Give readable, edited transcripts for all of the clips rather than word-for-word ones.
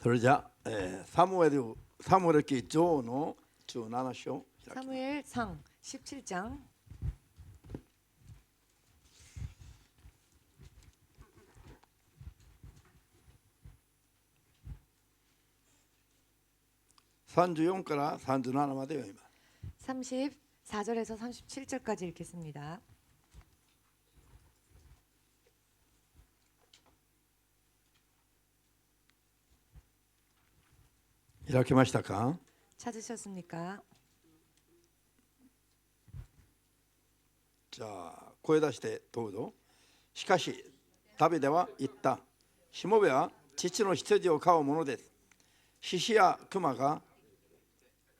それじゃ、サムエル記上の17章開きます。 사무엘상 17장 34から37まで読みます。 34절에서 37절까지 읽겠습니다. 開きましたか？ 찾으셨습니까? じゃあ声出してどうぞ。しかしダビデは言った。しもべは父の羊を飼うものです。獅子や熊が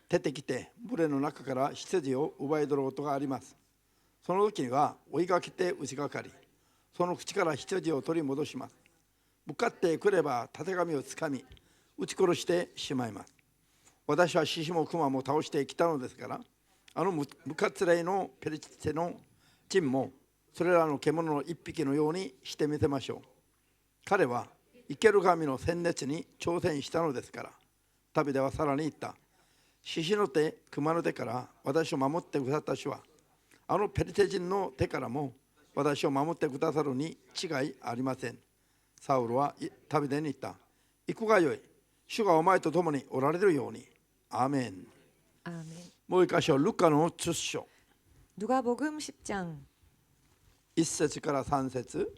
出てきて群れの中から羊を奪い取ることがあります。その時には追いかけて打ちがかり、その口から羊を取り戻します。向かってくればたてがみをつかみ撃ち殺してしまいます。私は獅子も熊も倒してきたのですから、あのムカツレイのペリシテの陣もそれらの獣の一匹のようにしてみせましょう。彼は生ける神の戦列に挑戦したのですから。ダビデはさらに言った。獅子の手、熊の手から私を守ってくださった主は、あのペリテ人の手からも私を守ってくださるに違いありません。サウルはダビデに言った。行くがよい。主がお前と共におられるように。アーメン。 아멘. もう一箇所、ルカの10章 누가복음 10장 1節から3節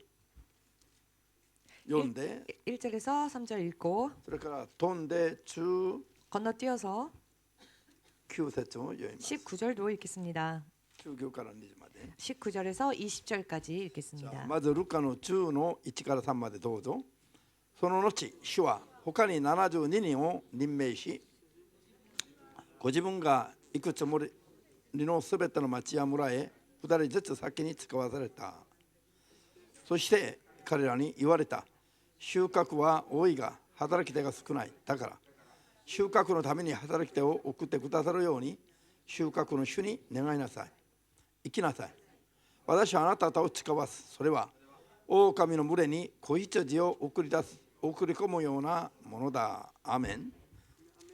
読んで、 1절에서 3절 읽고 それから飛んで19 건너뛰어서 節を読みます。 19절도 읽겠습니다. 19から20まで。 19절에서 20절까지 じゃあ 읽겠습니다. まずルカの10の1から3までどうぞ。その後、主は他に72人を任命し、ご自分が行くつもりのすべての町や村へ2人ずつ先に使わされた。そして彼らに言われた。収穫は多いが働き手が少ない。だから収穫のために働き手を送ってくださるように収穫の主に願いなさい。行きなさい。私はあなた方を使わす。それは狼の群れに子羊を送り込むようなものだ。アーメン。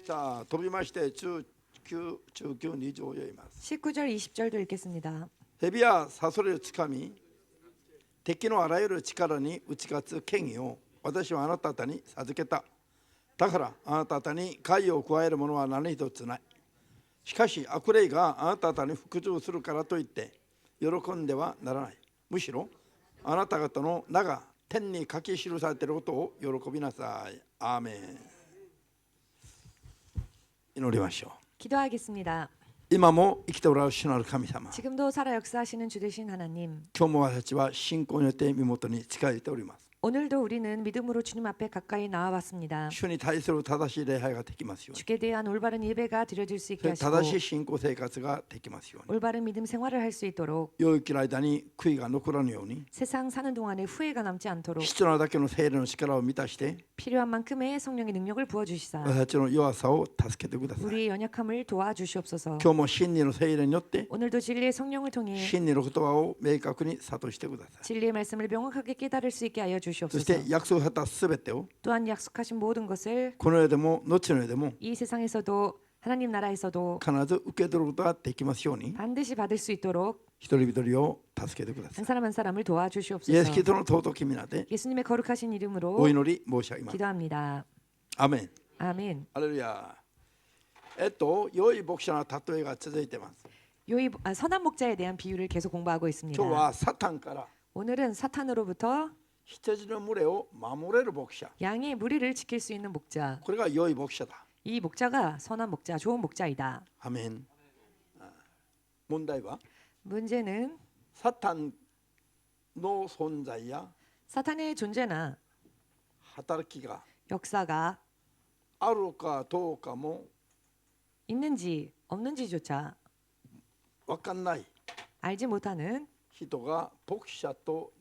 さあ飛びまして19、20を読みます。 19절 20절도 읽겠습니다. 蛇やサソリをつかみ敵のあらゆる力に打ち勝つ権威を私はあなた方に授けた。だからあなた方に害を加えるものは何一つない。しかし悪霊があなた方に服従するからといって喜んではならない。むしろあなた方の名が天に書き記されていることを喜びなさい。アーメン。祈りましょう。 기도하겠습니다. 今も生きておられる主なる神様、 지금도 살아 역사하시는 주 되신 하나님, 今日も私たちは信仰によって身元に近づいております。 오늘도 우리는 믿음으로 주님 앞에 가까이 나와왔습니다. 主に対する正しい礼拝ができますように、 주께 대한 올바른 예배가 드려질 수 있게 正しい 하시고 信仰生活ができますように、 올바른 믿음 생활을 할 수 있도록 良い生きる間に悔いが残らぬように、 세상 사는 동안에 후회가 남지 않도록 必要なだけの聖霊の力を満たして 필요한 만큼의 성령의 능력을 부어주시사 私たちの弱さを助けてください。 우리의 연약함을 도와주시옵소서. 今日も真理の聖霊によって 오늘도 진리의 성령을 통해 真理の言葉を明確に諭してください。 진리의 말씀을 명확하게 깨달을 수 있게 하여 そし 주시옵소서. て約束されたすべてを 또한 약속하신 모든 것을 この世でも後の世でも 이 세상에서도 하나님 나라에서도 必ず受け取ることができますように、 반드시 받을 수 있도록 一人一人を助けてくださ 한 い。 사람 한 사람을 イエス 도와주시옵소서. キリストの尊き皆で 예수님의 거룩하신 お 이름으로 祈り申し上げます。 기도합니다. アメン。 아멘. ハレルヤ。良い牧者の例えが続いています。 선한 목자에 대한 비유를 계속 공부하고 今 있습니다. 日はサタンから 오늘은 사탄으로부터 羊の群れを守れる牧者、 양의 무리를 지킬 수 있는 목자. これが良い牧者だ。 이 목자가 선한 목자, 좋은 목자이다. アメン。問題は 문제는 サタンの存在や 사탄의 존재나 働きが 역사가 あるかどうかも 있는지 없는지조차 分かんない 알지 못하는 人が牧者と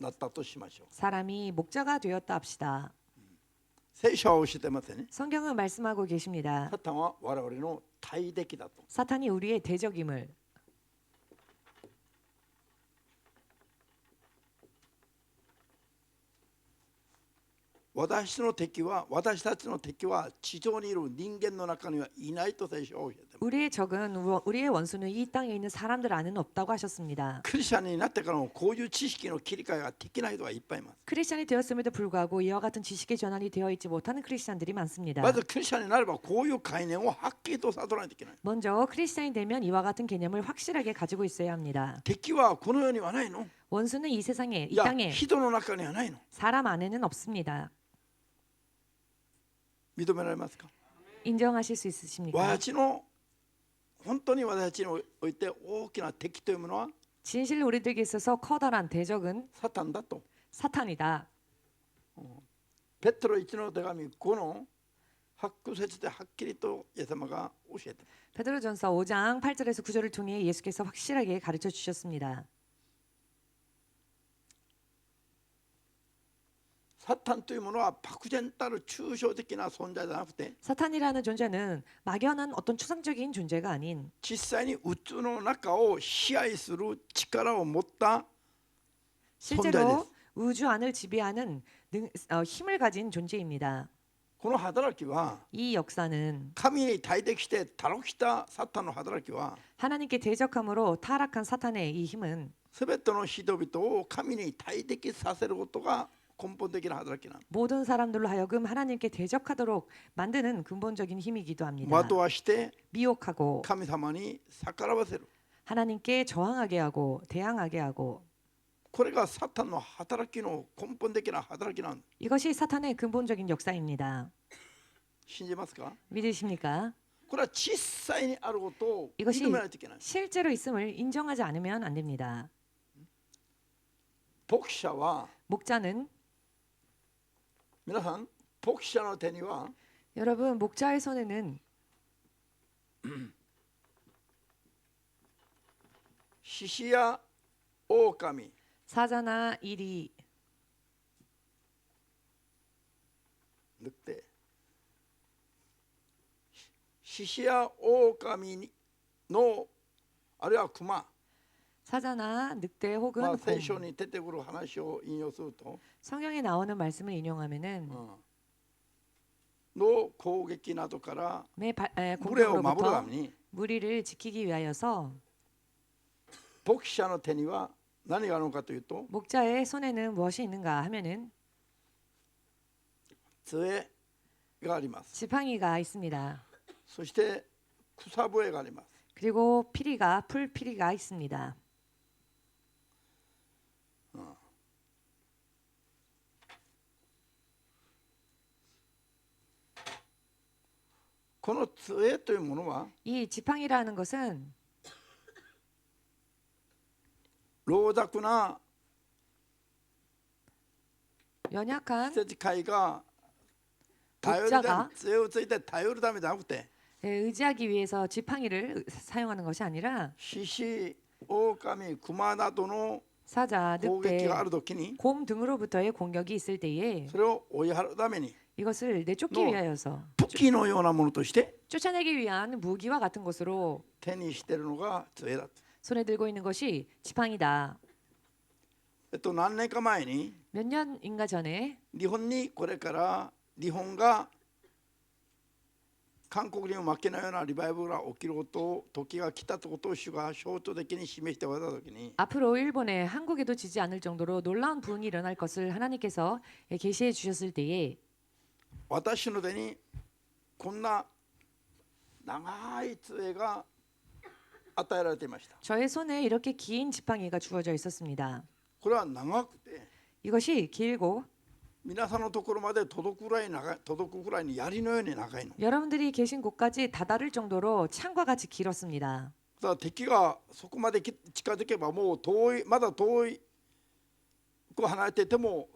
なったとしましょう。 사람이 목자가 되었다 합시다. 聖書は教えてませんね。 성경은 말씀하고 계십니다. サタンは我々の対敵だと。 사탄이 우리의 대적임을. 私の敵は私たちの敵は地上にいる人間の中にはいないと聖書は教えてます。 우리의 적은 우리의 원수는 이 땅에 있는 사람들 안에는 없다고 하셨습니다. クリスチャンになってからもこういう知識の切り替えができない人がいっぱいいます。 크리스천이 되었음에도 불구하고 이와 같은 지식의 전환이 되어 있지 못하는 크리스천들이 많습니다. まずクリスチャンになればこういう概念をはっきりと悟らないといけない。 먼저 크리스천이 되면 이와 같은 개념을 확실하게 가지고 있어야 합니다. 敵はこの世にはないの？ 원수는 이 세상에, い 이 や 땅에, 人の中にはないの？ 사람 안에는 없습니다. 認められますか？ 인정하실 수 있으십니까? 私の本当に私たちにおいて大きな敵というものは 진실 우리들에게 있어서 커다란 대적은 サタンだと 사탄이다. ペトロ1の手紙5の8節ではっきりとイエス様が教えて、 베드로전서 5장 8절에서 9절을 통해 예수께서 확실하게 가르쳐 주셨습니다. サタンというものは漠然たる抽象的な存在じゃなくて 사탄이라는 존재는 막연한 어떤 추상적인 존재가 아닌 実際に宇宙の中を支配する力を持った 실제로 우주 안을 지배하는 힘을 가진 존재입니다. この働きは 이 역사는 神に対敵して堕落したサタンの働きは 하나님께 대적함으로 타락한 사탄의 이 힘은 すべての人々を神に対敵させることが根本的な働きなの。 모든 사람들로 하여금 하나님께 대적하도록 만드는 근본적인 힘이기도 합니다. 惑わして 미혹하고 神様に逆らわせる。 하나님께 저항하게 하고 대항하게 하고 これがサタンの働きの根本的な働きなの。 이것이 사탄의 근본적인 역사입니다. 信じますか？ 믿으십니까? これは実際にあることを 이것이 認めないといけない。 실제로 있음을 인정하지 않으면 안 됩니다. 牧者は 목자는 皆さん牧者の手には 여러분 목자의 손에는 獅子や狼 사자나 이리 늑대 獅子や狼のあるいは熊 사자나 늑대 혹은 まあ 곰. 聖書に出てくる話を引用すると 성경에 나오는 말씀을 인용하면은 の攻撃などから群れを守るた 공격으로부터 めに 무리를 지키기 위하여서 牧者の手には何があるのかというと 목자의 손에는 무엇이 있는가 하면은 杖があります。 지팡이가 있습니다. そして草笛があります。 그리고 피리가 풀피리가 있습니다. この杖というものは 이 지팡이라는 것은 老弱な 연약한 羊飼いが頼るため杖をついて頼るためじゃなくて 의지하기 위해서 지팡이를 사용하는 것이 아니라 獅子、狼、熊などの 사자, 攻撃 늑대, があるときに 곰 등으로부터의 공격이 있을 때에 それを追い払うために 이것을 내쫓기 위하여서 武器のようなものとして 쫓아내기 위한 무기와 같은 것으로 手にしているのが杖だと。 손에 들고 있는 것이 지팡이다. 何年か前に 몇 년인가 전에 日本にこれから日本が韓国にも負けないようなリバイバルが起きることを時が来たということを主が象徴的に示しておられたときに 앞으로 일본에 한국에도 지지 않을 정도로 놀라운 부흥이 일어날 것을 하나님께서 계시해 주셨을 때에 私の手にこんな長い杖が与えられていました。 저의 손에 이렇게 긴 지팡이가 주어져 있었습니다. これは長くて 이것이 길고 皆さんのところまで届くくらいに槍のように長いの。 여러분들이 계신 곳까지 다다를 정도로 창과 같이 길었습니다. だから敵がそこまで近づけばもうまだ遠い離れてても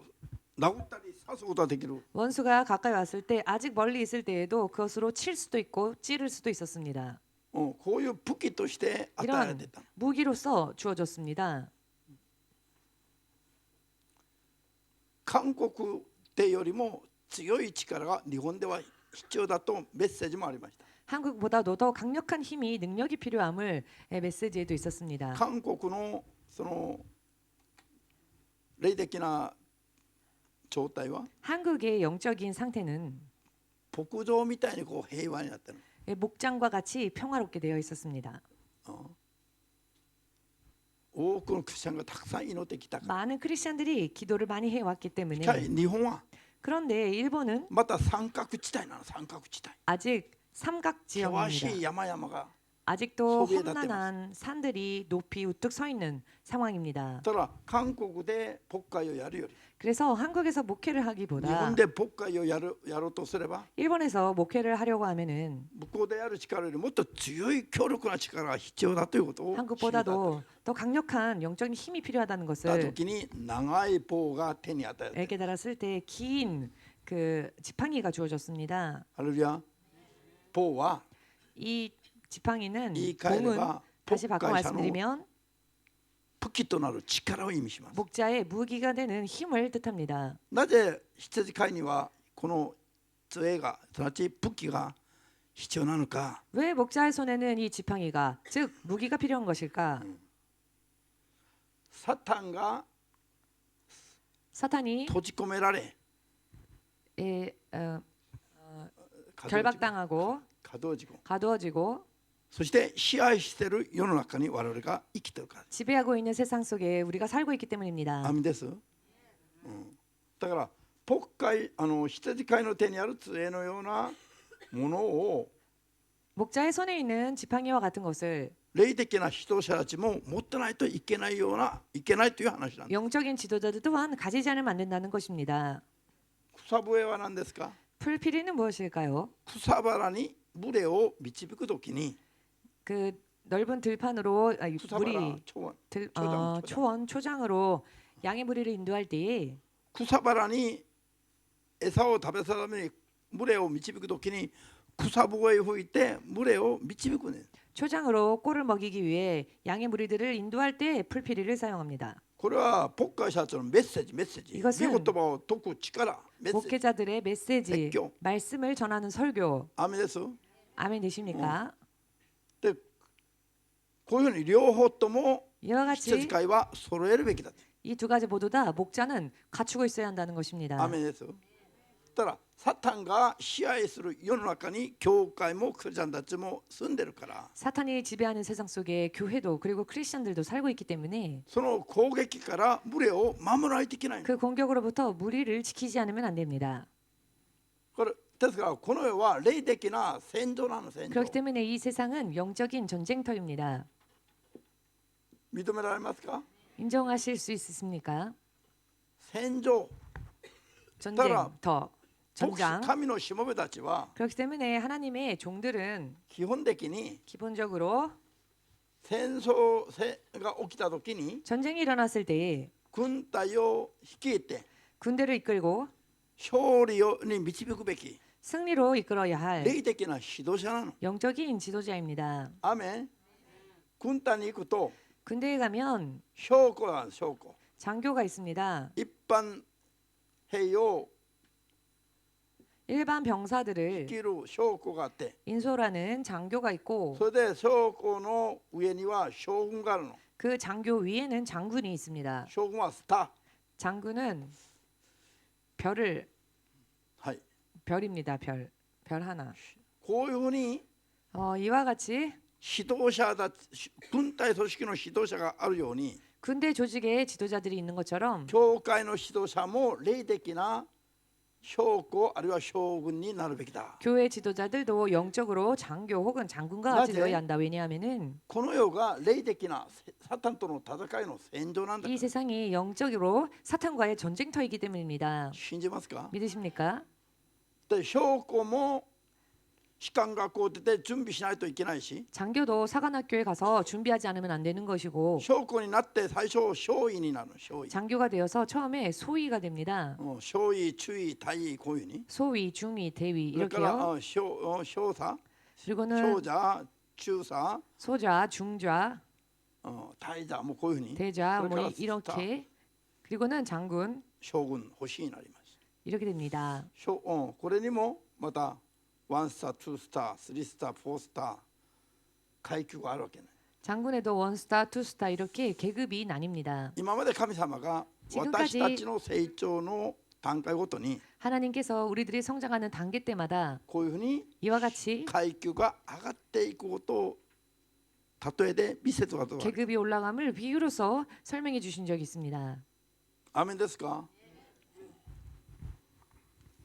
殴ったり刺すことができる。 원수가 가까이 왔을 때 아직 멀리 있을 때에도 그것으로 칠 수도 있고 찌를 수도 있었습니다. こういう武器として与えられてい 이런 た。 무기로서 주어졌습니다. 韓国でよりも強い力が日本では必要だとメッセージもありました。 한국보다도 더 강력한 힘이 능력이 필요함을 메시지에도 있었습니다. 韓国のその霊的な状態は 한국의 영적인 상태는 牧場みたいにこう平和になってる。 목장과 같이 평화롭게 되어 있었습니다. 多くのクリスチャンがたくさん祈ってきたから。 많은 크리스천들이 기도를 많이 해왔기 しか 때문에 し日本は 그런데 일본은 また三角地帯なの。三角地帯。 아직 삼각 険し 지형입니다. い山々が。 아직도 소비에 닿대 험난한 산들이 높이 우뚝 서 있는 상황입니다. ただ韓国で牧会をやるより 그래서 한국에서 목회를 日 하기보다 本で牧会をやろうとすれば 일본에서 목회를 하려고 하면은 向こうでやる力よりもっと強い強力な力が必要だということを知りたい 한국보다도 더 강력한 영적인 힘이 필요하다는 た 것을 時に長い棒が手に与える。 깨달았을 때 긴 그 지팡이가 주어졌습니다. ハレルヤ。棒は 이 지팡이는 言い換えれ 봉은 ば 다시 牧 바꿔 会者の 말씀드리면 武器となる力を意味します。 목자의 무기가 되는 힘을 뜻합니다. なぜ羊飼いにはこの杖がすなわち武器が必要なのか。 왜 목자의 손에는 이 지팡이가 즉 무기가 필요한 것일까? サタンが 사탄이 閉じ込められ 결박당하고 可動事故 가두어지고 そして支配している世の中に我々が生きているから。 지배하고 있는 세상 속에 우리가 살고 있기 때문입니다. アミです、だから牧会羊飼いの手にある杖のようなものを 목자의 손에 있는 지팡이와 같은 것을 霊的な指導者たちも持ってないといけないという話なんです。 영적인 지도자들 또한 가지지 않으면 안 된다는 것입니다. 草笛は何ですか。 풀피리는 무엇일까요? 草原に群れを導くときに 그 넓은 들판으로 草原 무리 초장 초장으로 양의 무리를 인도할 때에 草原に餌を食べさせるために群れを導くときに草笛を吹いて群れを導くね。 초장으로 꼴을 먹이기 위해 양의 무리들을 인도할 때 풀피리를 사용합니다. これは牧会者たちのメッセージ이것은 御言葉を説く力メッセージ 목회자들의 메시지, 백교. 말씀을 전하는 설교. アメです。 아멘 되십니까? でこういうふうに両方とも 이와 羊 같이 飼いは揃えるべきだ。 이 두 가지 모두 다 목자는 갖추고 있어야 한다는 것입니다. アメです。ただサタンが支配する世の中に教会もクリスチャンたちも住んでるから 사탄이 지배하는 세상 속에 교회도 그리고 크리스천들도 살고 있기 때문에 その攻撃から群れを守らないといけない。 그 공격으로부터 무리를 지키지 않으면 안 됩니다. これですからこの世は霊的な戦場なの。戦場 그렇기 때문에 이 세상은 영적인 전쟁터입니다. 認められますか。 인정하실 수 있습니까? 戦場 전쟁터, 牧師 전장. 神のしもべたちは 그렇기 때문에 하나님의 종들은 基本的に 기본적으로 戦争が起きた時に 전쟁이 일어났을 때 軍隊を率いて 군대를 이끌고 勝利に導くべき 승리로 이끌어야 할 霊的な指導者なの。 영적인 지도자입니다. アメン。軍隊に行くと 군대에 가면 将校なんです。将校 장교가 있습니다. 一般兵を 일반 병사들을 率いる将校があって 인솔하는 장교가 있고 それで将校の上には将軍があるの。 그 장교 위에는 장군이 있습니다. 将軍はスター。 장군은はい。 별입니다. 별 하나. こういうふうに 이와 같이 指導者だ軍隊組織の指導者があるように 군대 조직에 지도자들이 있는 것처럼 教会の指導者も霊的な将校あるいは将軍になるべきだ。 교회 지도자들도 영적으로 장교 혹은 장군과 같이 맞아요. 되어야 한다. 왜냐하면은 この世が霊的なサタンとの戦いの戦場なんだか 이 ら。 세상이 영적으로 사탄과의 전쟁터이기 때문입니다. 信じますか。 믿으십니까? で将校も士官学校を出て準備しないといけないし 장교도 사관학교에 가서 준비하지 않으면 안 되는 것이고 将校になって最初少尉になる。少尉 장교가 되어서 처음에 소위가 됩니다. 少尉中尉大尉こういうふうに 소위, 중위, 대위 それから 이렇게요. 少佐 그리고는 少者中佐 소좌, 중좌, 大座もこういうふうに 대좌 뭐 그러니까 이렇게 그리고는 장군 将軍欲しいになります。 이렇게 됩니다. これにもまた1スター、2スター、3スター、4スター階級があるわけね。 장군에도 원스타, 투스타 이렇게 계급이 나뉩니다. 今まで神様が 지금까지 私たちの成長の段階ごとに 하나님께서 우리들이 성장하는 단계 때마다 こういうふうに 이와 같이 階級が上がっていくことを例えで見せたことがある。 계급이 올라감을 비유로서 설명해 주신 적이 있습니다. アーメンですか。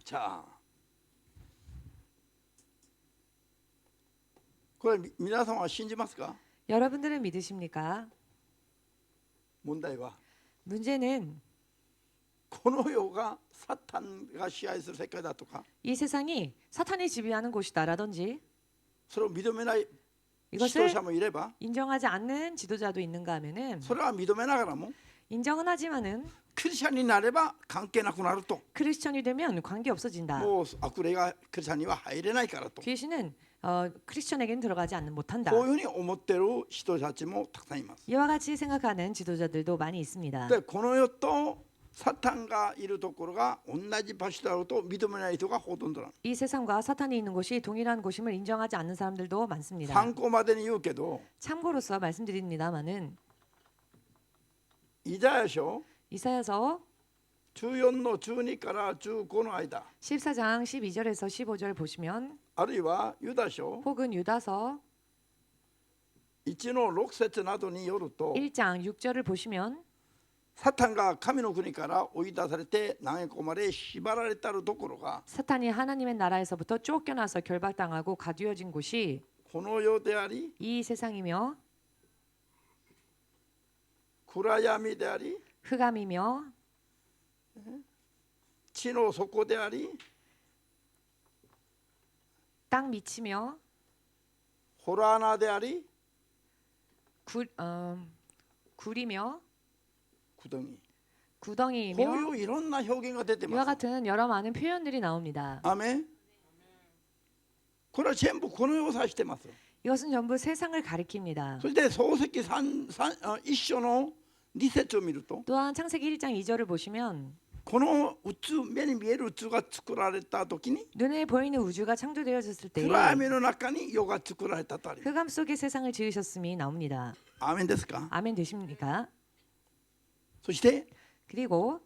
じゃあこれ皆さんは信じますか。 여러분들은 믿으십니까? 問題は 문제는 この世がサタンが支配する世界だとか 이 세상이 사탄이 지배하는 곳이다라든지 それを認めない指導 이것을 者もいれば 인정하지 않는 지도자도 있는가 하면은 それは認めながらも 인정은 하지만은 クリスチャンになれば関係なくなると 크리스천이 되면 관계 없어진다. もう悪霊がクリスチャンには入れないからと 귀신은 크리스천에게는 들어가지 않는 못한다. こういうふうに思っている人たちもたくさんいます。 이와 같이 생각하는 지도자들도 많이 있습니다. でこの世とサタンがいるところが同じ場所だろうと認めない人がほとんどなの。 이 세상과 사탄이 있는 곳이 동일한 곳임을 인정하지 않는 사람들도 많습니다. 参考までに言うけど 참고로서 말씀드립니다마는 イザヤ書 이사야서 14の12から15の間 14장 12절에서 15절 보시면 あるいはユダ書 혹은 유다서 1の6節などによると 1장 6절을 보시면 サタンが神の国から追い出されて投げ込まれ縛られたるところが 사탄이 하나님의 나라에서부터 쫓겨나서 결박당하고 가두어진 곳이 この世であり 이 세상이며 暗闇であり 흑암이며 地の底であり 땅 밑이며 洞穴であり 굴이며 くどぎ 구덩이이며 こういういろんな表現が出て 이와 ます。 같은 여러 많은 표현들이 나옵니다. アメン。これは全部この世を指してます。 이것은 전부 세상을 가리킵니다. そして創世記一章の2節を見ると 또한 창세기 1장 2절을 보시면 この目に見える宇が作られた時に 눈에 보이는 우주가 창조되어졌을 때 暗闇の中に世が作られたとあります。 흑암 속에 세상을 지으셨음이 나옵니다. アーメンですか。 아멘 되십니까? そして 그리고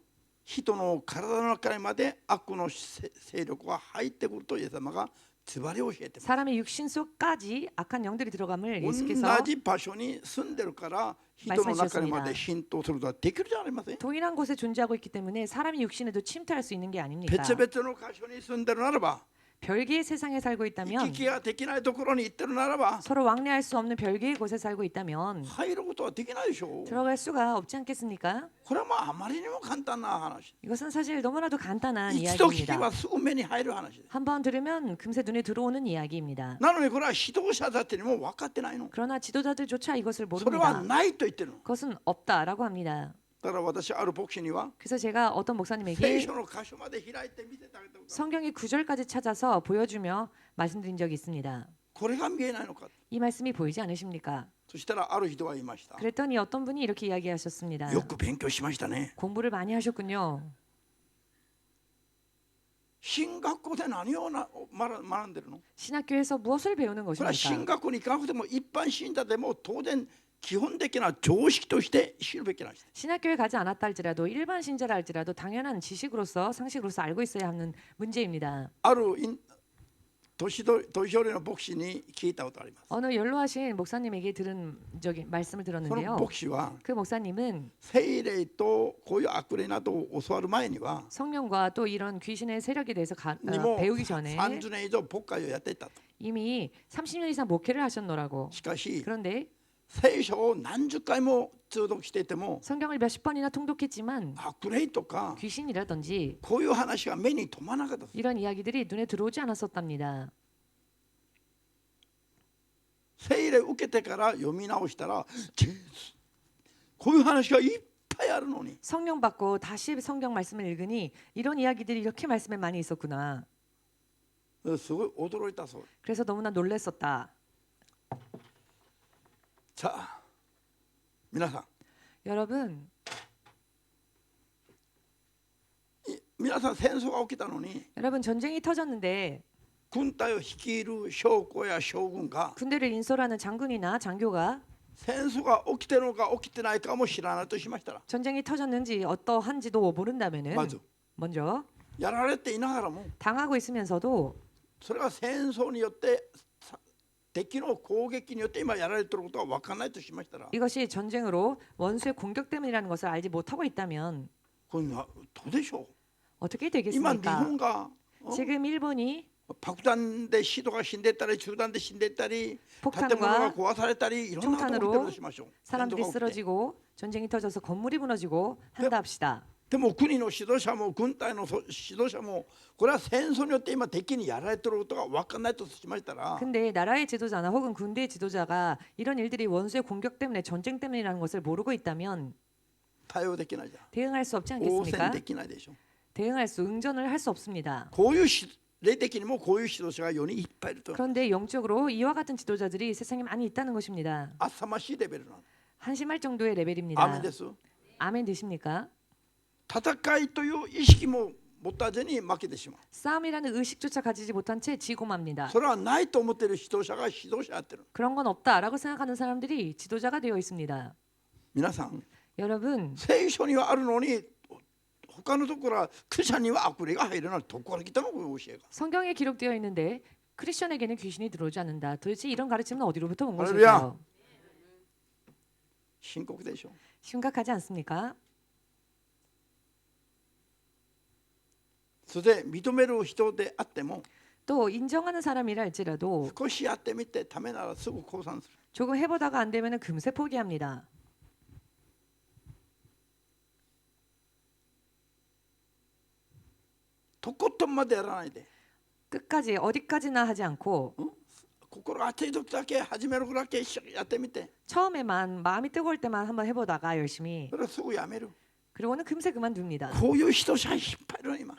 人の体の中にまで悪の勢力が入ってくるとイエス様がズバリ教えてます。 사람의 육신 속까지 악한 영들이 들어감을 同 예수께서 じ場所に住んでるから人の中にまで浸透することができるじゃありません。 동일한 곳에 존재하고 있기 때문에 사람이 육신에도 침투할 수 있는 게 아닙니까? 別々の箇所に住んでるならば 별개의 세상에 살고 行 있다면 き来ができないところに行ってるならば 서로 왕래할 수 없는 별개의 곳에 살고 있다면 入ることはできないでしょう。 들어갈 수가 없지 않겠습니까? これはまああまりにも簡単な話。 이것은 사실 너무나도 간단한 一度聞け 이야기입니다. ばすぐ目に入る話です。 한번 들으면 금세 눈에 들어오는 이야기입니다. なのにこれは指導者たちにも分かってないの。 그러나 지도자들조차 이것을 それは 모릅니다. ないと言ってるの。 그것은 없다라고 합니다. だから私ある牧師には 그래서 제가 어떤 聖 목사님에게 書の箇所まで開いて見せてあげたこと。 성경의 구절까지 찾아서 보여주며 말씀드린 적이 있습니다. これが見えないのか。 이 말씀이 보이지 않으십니까? そしたらある人が言いました。 그랬더니 어떤 분이 이렇게 이야기하셨습니다. よく勉強しましたね。 공부를 많이 하셨군요. 進学校で何を学んでるの。 신학교에서 무엇을 배우는 これは進 것입니까? 学校に行かなくても一般信者でも当然基本的な常識として知るべきなんです。 신학교에 가지 않았다 할지라도 일반 신자라 할지라도 당연한 지식으로서 상식으로서 알고 있어야 하는 문제입니다. ある年寄りの牧師に聞いたことあります。 어느 연로하신 목사님에게 들은 적이 말씀을 その 들었는데요. 牧師は 그 목사님은 聖霊とこういう悪霊などを教わる前には 성령과 또 이런 귀신의 세력에 대해서 にも 배우기 전에 30年以上牧会をやっていたと。 이미 30년 이상 목회를 하셨노라고. しかし 그런데 聖書を何十回も通読していても 성경을 몇십 번이나 통독했지만 悪霊とか 귀신이라든지 こういう話が目に留まらなかった。 이런 이야기들이 눈에 들어오지 않았었답니다. 聖霊受けてから読み直したらこういう話がいっぱいあるのに 성령 받고 다시 성경 말씀을 읽으니 이런 이야기들이 이렇게 말씀에 많이 있었구나. すごい驚いたそう。 그래서 너무나 놀랐었다. さあ皆さん 여러분, 皆さん戦争が起きたのに 여러분 전쟁이 터졌는데 軍隊を率いる将校や将軍が 군대를 인솔하는 장군이나 장교가 戦争が起きてるのか起きてないかも知らないとしましたら 전쟁이 터졌는지 어떠한지도 모른다면은 まず 먼저 やられていながらも 당하고 있으면서도 それが戦争によって敵の攻撃によって今やられていることが分からないとしましたら 이것이 전쟁으로 원수의 공격 때문이라는 것을 알지 못하고 있다면 これはどうでしょ 어떻게 う。今日 되겠습니까? 本が 지금 일본이 爆弾で人が死んでったり中弾で死んでったり建物が 폭탄과 壊されたりいろんなことが起きてるとしましょう。 사람들이 戦争が起きて 쓰러지고 전쟁이 터져서 건물이 무너지고 한다 합시다. でも国の指導者も軍隊の指導者もこれは戦争によって今敵にやられていることが分からないとしましたら 근데 나라의 지도자나 혹은 군대의 지도자가 이런 일들이 원수의 공격 때문에 전쟁 때문이라는 것을 모르고 있다면 対応できないじゃん。 대응할 수 없지 応 않겠습니까? 戦できないでしょ。 대응할 수 응전을 할 수 없습니다. こういう霊的にもこういう指導者が世にいっぱいいると 그런데 영적으로 이와 같은 지도자들이 세상에 많이 있다는 것입니다. 浅ましいレベルなの。 한심할 정도의 アーメ 레벨입니다. ンです。 아멘 되십니까? 戦いという意識も持たずに負けてしまう。 싸움이라는 의식조차 가지지 못한 채 지고 맙니다. それはないと思っている指導者が指導者やってる。 그런 건 없다라고 생각하는 사람들이 지도자가 되어 있습니다. 皆さん 여러분 聖書にはあるのに他のところはクリスチャンには悪霊が入るのはどこから来たのこの教えが。 성경에 기록되어 있는데 크리스천에게는 귀신이 들어오지 않는다. 도대체 이런 가르침은 어디로부터 온 할렐루야. 것일까요? 深刻でしょ。 심각하지 않습니까? それで認める人であっても 또 인정하는 사람이라 할지라도 少しやってみてためならすぐ降参する。 조금 해보다가 안 되면 금세 포기합니다. とことんまでやらないで 끝까지 어디까지나 하지 않고 心が熱い時だけ始めるぐらい一緒にやってみて 처음에만 마음이 뜨거울 때만 한번 해보다가 열심히 それはすぐやめる。 그리고는 금세 그만둡니다. こういう指導者がいっぱいいるの今。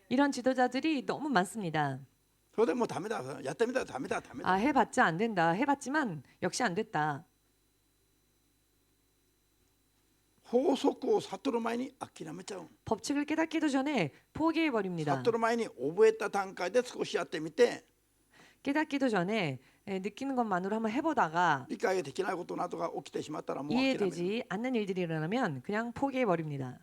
이런 지도자들이 너무 많습니다. それでもうダメだやってみたらダメだダメだ。 아 해봤자 안 된다. 해봤지만 역시 안 됐다. 法則を悟る前に諦めちゃう。 법칙을 깨닫기도 전에 포기해 버립니다. 悟る前に覚えた段階で少しやってみて 깨닫기도 전에 느끼는 것만으로 한번 해보다가 理解できないことなどが起きてしまったらもう諦める。 이해되지 않는 일들이 일어나면 그냥 포기해 버립니다.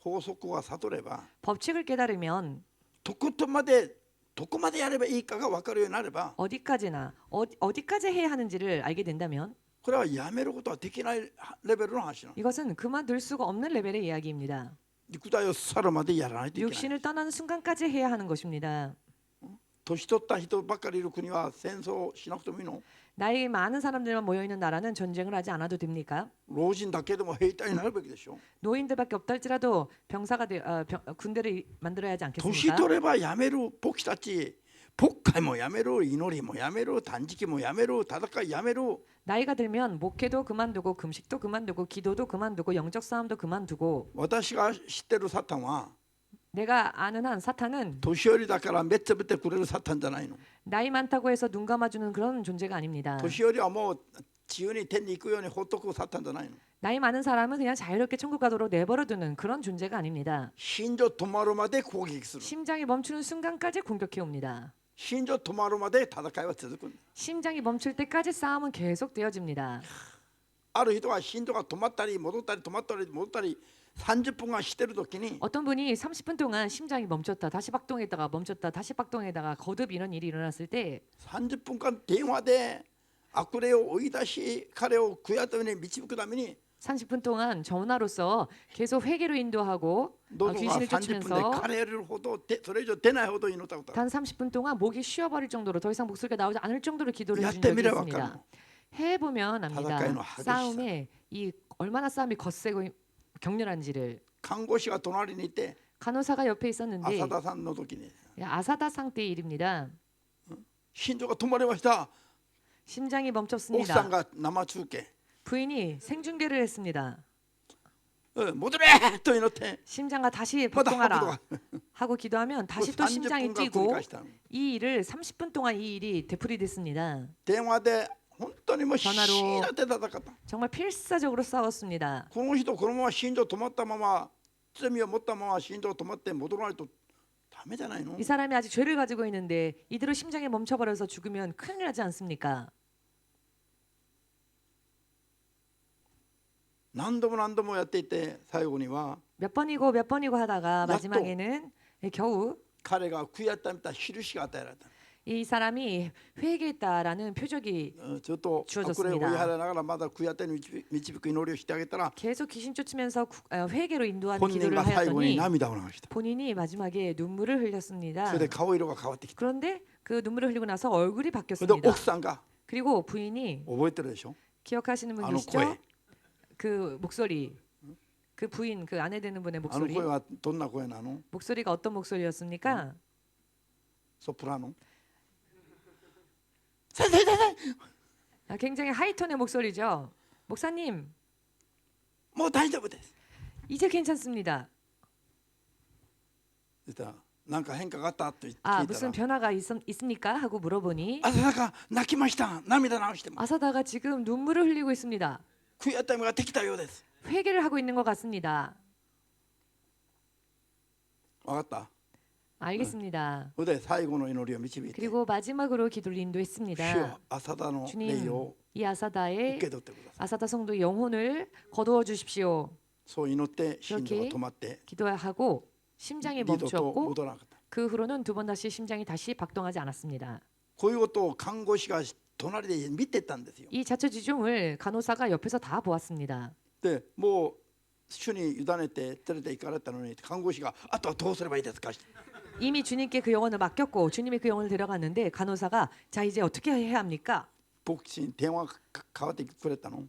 法則が悟れば 법칙을 깨달으면 とことんまでどこまでやればいいかが分かるようになれば 어디까지나 어디까지 해야 하는지를 알게 된다면 これはやめることはできないレベルの話なの。 이것은 그만둘 수가 없는 레벨의 이야기입니다. 肉体を去るまでやらないといけない。 육신을 떠나는 순간까지 해야 하는 것입니다. 年取った人ばっかりいる国は戦争しなくてもいいの？ 나이 많은 사람들만 모여 있는 나라는 전쟁을 하지 않아도 됩니까? 老人だけでも兵隊になるべきでしょ。 노인들밖에 없다 할지라도 병사가 군대를 만들어야 하지 年 않겠습니까? 取ればやめる僕たち牧会もやめる祈りもやめる断食もやめる戦いやめる 나이가 들면 목회도 그만두고 금식도 그만두고 기도도 그만두고 영적 싸움도 그만두고 私が知ってるサタンは 내가 아는 한 사탄은 年寄りだからめっちゃべってくれるサタンじゃないの。 나이 많다고 해서 눈 감아주는 그런 존재가 아닙니다. 年寄りはもう自由に天に行くようにほっとくサタンじゃないの。 나이 많은 사람은 그냥 자유롭게 천국 가도록 내버려두는 그런 존재가 아닙니다. 心情止まるまで攻撃する。 심장이 멈추는 순간까지 공격해 옵니다. 心情止まるまで戦いは続くんだ。 심장이 멈출 때까지 싸움은 계속 되어집니다. ある人は心臓が止まったり戻ったり止まったり戻ったり30分間してる時に 어떤 분이 30분 동안 심장이 멈췄다 다시 박동했다가 멈췄다 다시 박동했다가 거듭 이런 일이 일어났을 때 30分間電話で悪霊を追い出し彼を悔やむために導くために 30분 동안 전화로서 계속 회개로 인도하고 どうぞが 귀신을 30分で 쫓으면서 枯れるほどそれ以上出ないほど祈ったことある。 단 30분 동안 목이 쉬어버릴 정도로 더 이상 목소리가 나오지 않을 정도로 기도를 해준 야때 적이 미래 있습니다. 와까노. 해보면 다다카이노 압니다. 하기 싸움에 이 얼마나 싸움이 거세고 격렬한지를. 看護師が隣にいて 간호사가 옆에 있었는데 浅田さんの時に 아사다상 때의 일입니다. 心臓が止まりました。 심장이 奥さん 멈췄습니다. が生中継 부인이 생중계를 했습니다. 戻れと祈って 심장과 다시 まだ 박동하라 하고 기도하면 다시 또 30 심장이 分間繰り 뛰고 返したの。 이 일을 30분 동안 이 일이 되풀이됐습니다. 電話で本当にもう死전화로 になって戦った。 정말 필사적으로 싸웠습니다. この人このまま心臓止まったまま罪を持ったまま心臓止まって戻らないとダメじゃないの。 이 사람이 아직 죄를 가지고 있는데 이대로 심장이 멈춰버려서 죽으면 큰일 나지 않습니까? 何度も何度もやっていて最後には몇 번이고 몇 번이고 하다가 또. 마지막에는 겨우 彼が悔やったみたいな印が与えられた。 이 사람이 회개했다라는 표적이 ちょっと주어졌습니다. 悪霊を追い払いながらまだ悔やったに導く祈りをしてあげたら 계속 귀신 쫓으면서 회개로 인도하는 本人 기도를 が最後に 하였더니 涙を流した。 본인이 마지막에 눈물을 흘렸습니다. それで顔色が変わってきた。 그런데 그 눈물을 흘리고 나서 얼굴이 それで 바뀌었습니다. 奥さんが 그리고 부인이 覚えてるでしょ。 기억하시는 분 あの 계시죠? 声。 그 목소리, 그 부인, 그 아내 되는 분의 あの 목소리. 声はどんな声なの？ 목소리가 어떤 목소리였습니까? ソプラノ？先生先生、 굉장히 하이톤의 목소리죠. 목사님, もう大丈夫です。 이제 괜찮습니다. そしたらなんか変化があったと聞い 아, た 무슨 ら、 변화가 있습니까? 하고 물어보니 朝坂泣きました。涙流してます。 아사다가 지금 눈물을 흘리고 있습니다. 悔やったみができたようです。 회개를 하고 있는 것 같습니다. わかった？ 알겠습니다. それで最後の祈りを導いて、 그리고 마지막으로 기도를 主よ 인도했습니다. 朝田の霊 주님, を 이 受 아사다의 け取ってください。 아사다 성도의 영혼을 거두어 주십시오. そう祈って心臓が止まって 기도하고 심장이 二度と 멈추었고 戻らなかった。 그 후로는 두 번 다시 심장이 다시 박동하지 않았습니다. こういうことを看護師が隣で見てたんですよ。 이 자초지종을 간호사가 옆에서 다 보았습니다. でもう主に委ねて連れて行かれたのに看護師があとはどうすればいいですか。 이미 주님께 그 영혼을 맡겼고 주님이 그 영혼을 데려갔는데 간호사가 자 이제 어떻게 해야 합니까? 牧師に電話変わってくれたの。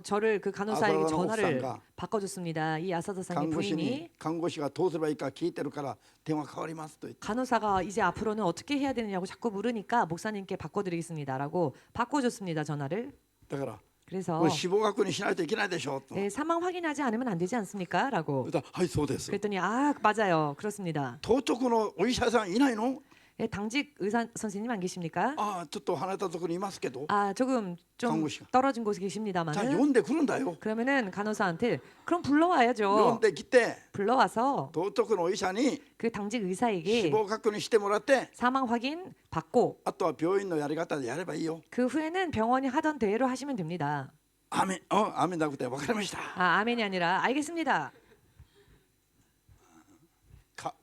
저를 그 간호사에게 아사다 전화를 옥상가. 바꿔줬습니다. 이 아사다상의 看護師 부인이 に看護師がどうすればいいか聞いてるから電話変わりますと言って 간호사가 이제 앞으로는 어떻게 해야 되느냐고 자꾸 물으니까 목사님께 바꿔드리겠습니다라고 바꿔줬습니다. 전화를. だから 그래서 これ死亡確認しないといけないでしょと。 사망 확인하지 않으면 안 되지 않습니까? 라고. だからはいそうです。 그랬더니 아 맞아요. 그렇습니다. 当直のお医者さんいないの？ 당직 의사 선생님 안 계십니까? ああちょっと離れたところにいますけど。 아 조금 좀 간호사. 떨어진 곳에 じゃあ 계십니다만은 呼んでくるんだよ。 그러면은 간호사한테 그럼 呼 불러와야죠. んできて 불러와서 当直のお医者に 그 당직 死 의사에게 亡確認してもらって 사망 확인 받고 あとは病院のやり方でやればいいよ。 그 후에는 병원이 하던 대로 하시면 됩니다. アメン、アメンなくて分かりました。 아 아멘이 아니라 알겠습니다.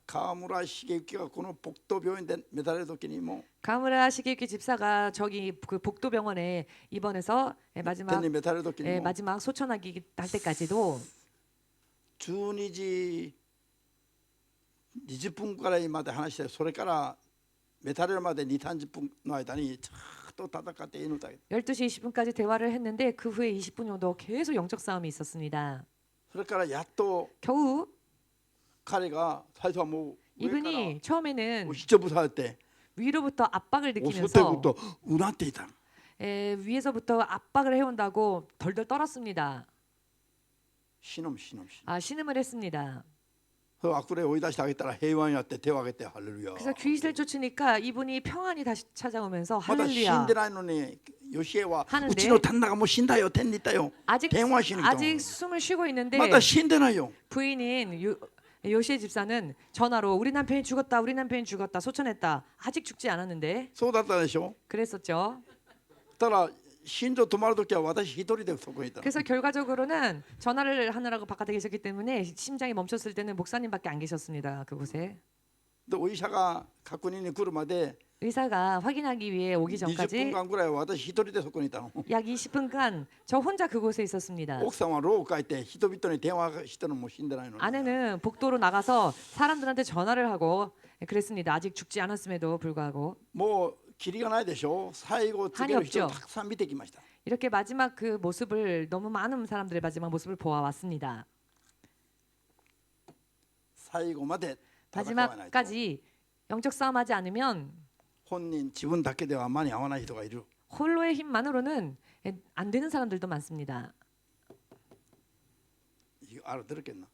川村茂之がこの北東病院でめだれる時にも 가무라 시게유키 집사가 저기 그 복도병원에 입원해서 天 마지막 にめだれる時にも 마지막 소천하기 할 때까지도 12時20分くらいまで話してそれからめだれるまで2、30分の間にちょっと戦って祈ったけど 12시 20분까지 대화를 했는데 그 후에 20분 정도 계속 영적 싸움이 있었습니다. それからやっと 겨우 彼が最初はもう上から 이분이 처음에는 引きぶされて 위로부터 압박을 襲ってくる 느끼면서 とうなっていた。 위에서부터 압박을 해온다고 덜덜 떨었습니다. 死のみ死のみ死のみ。 아 신음을 했습니다. それ悪霊を追い出してあげたら平和になって手を挙げてハレルヤ。 그래서 귀신을 쫓으니까 이분이 평안이 다시 찾아오면서 まだ死ん 할렐루야 でないのにヨシエは 하는데 うちの旦那がもう死んだよ天に行ったよ 아직 電話しに行った 아직 숨을 쉬고 있는데 まだ死んでないよ 부인인 요시의 집사는 전화로 우리 남편이 죽었다 우리 남편이 죽었다 소천했다 아직 죽지 않았는데 そうだったでしょ。 그랬었죠. ただ心臓止まるときは私一人でそこにいたの。 그래서 결과적으로는 전화를 하느라고 바깥에 계셨기 때문에 심장이 멈췄을 때는 목사님밖에 안 계셨습니다. 그곳에 でお医者が確認に来るまで 의사가 확인하기 위해 오기 20分 전까지 間ぐらいは私一人でそこにいたの。 약 20분간 저 혼자 그곳에 있었습니다. 奥さんは廊下へ行って人々に電話してるのも死んでないのに。 아내는 복도로 나가서 사람들한테 전화를 하고 그랬습니다. 아직 죽지 않았음에도 불구하고 もうキリがないでしょ。最後告げる人をたくさん見てきました。 이렇게 마지막 그 모습을 너무 많은 사람들의 마지막 모습을 보아왔습니다. 最後まで戦わないと 마지막까지 영적 싸움하지 않으면 本人自分だけでは間に合わない人がいる。 홀로의 힘만으로는 안 되는 사람들도 많습니다. 이거 알아들었겠나?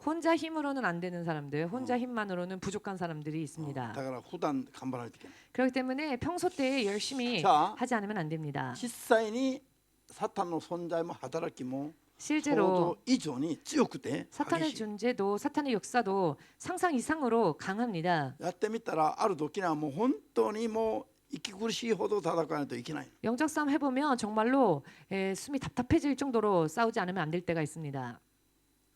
혼자 힘으로는 안 되는 사람들, 혼자 힘만으로는 부족한 사람들이 있습니다. だから普段頑張らないといけない。 그렇기 때문에 평소 때 열심히 자, 하지 않으면 안 됩니다. 実際にサタンの存在も働きも想 실제로 像以上に強くて 사탄의 激しい。 존재도 사탄의 역사도 상상 이상으로 강합니다. やってみたらある時にはもう本当にもう息苦しいほど戦わないといけない。 영적 싸움 해보면 정말로 숨이 답답해질 정도로 싸우지 않으면 안 될 때가 있습니다.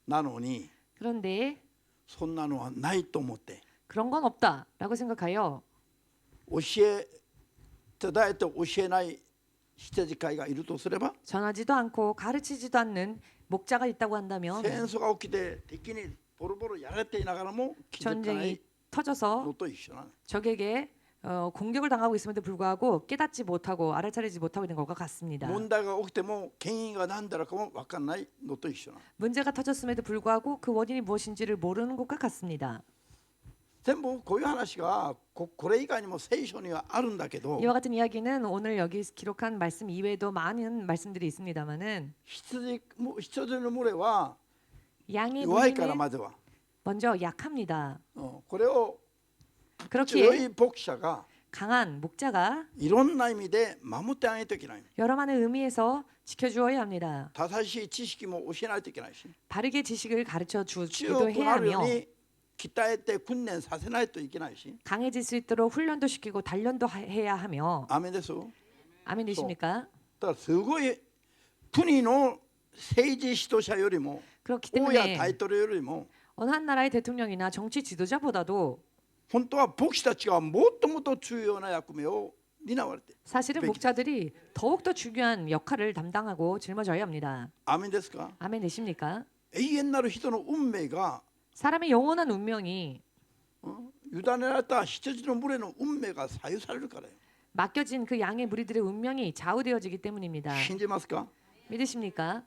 なのに 그런데 そんなのはないと思って 그런 건 없다라고 생각하여 教え伝えて教えない羊飼いがいるとすれば 전하지도 않고 가르치지도 않는 목자가 있다고 한다면 戦争が起きて敵にボロボロやられていながらも気づかない 전쟁이 터져서 のと一緒なの。 적에게 공격을 당하고 있음에도 불구하고 깨닫지 못하고 알아차리지 못하고 있는 것과 같습니다. 問題が起きても原因が何だろうかも分かんないのと一緒なの。 문제가 터졌음에도 불구하고 그 원인이 무엇인지를 모르는 것과 같습니다. 全部こういう話がこれ以外にも聖書にはあるんだけど 이와 같은 이야기는 오늘 여기 기록한 말씀 이외에도 많은 말씀들이 있습니다만은 羊の群れは 양의 弱いから 무리는 まずは 먼저 약합니다. これを強 그렇기에 い牧者が 강한 목자가 いろんな意味で守ってあげないといけない。 여러 많은 의미에서 지켜주어야 합니다. 正しい知識も教えないといけないし 바르게 지식을 가르쳐 強 주기도 く 해야 なるよう 하며 に鍛えて訓練させないといけないし 강해질 수 있도록 훈련도 시키고 단련도 해야 하며 アメンです。 아멘 되십니까? だからすごい国の政治指導者よりも 그렇기 王や 때문에 タイトルよりも 어느 한 나라의 대통령이나 정치 지도자보다도 本当は牧師たちがもっともっと重要な役目を担われて 사실은 백- 목자들이 더욱더 중요한 역할을 담당하고 짊어져야 합니다. アメンですか。 아멘 되십니까? 永遠なる人の運命が 사람의 영원한 운명이 委ねられた羊の群れの運命が左右されるからよ。 맡겨진 그 양의 무리들의 운명이 좌우되어지기 때문입니다. 信じますか。 믿으십니까?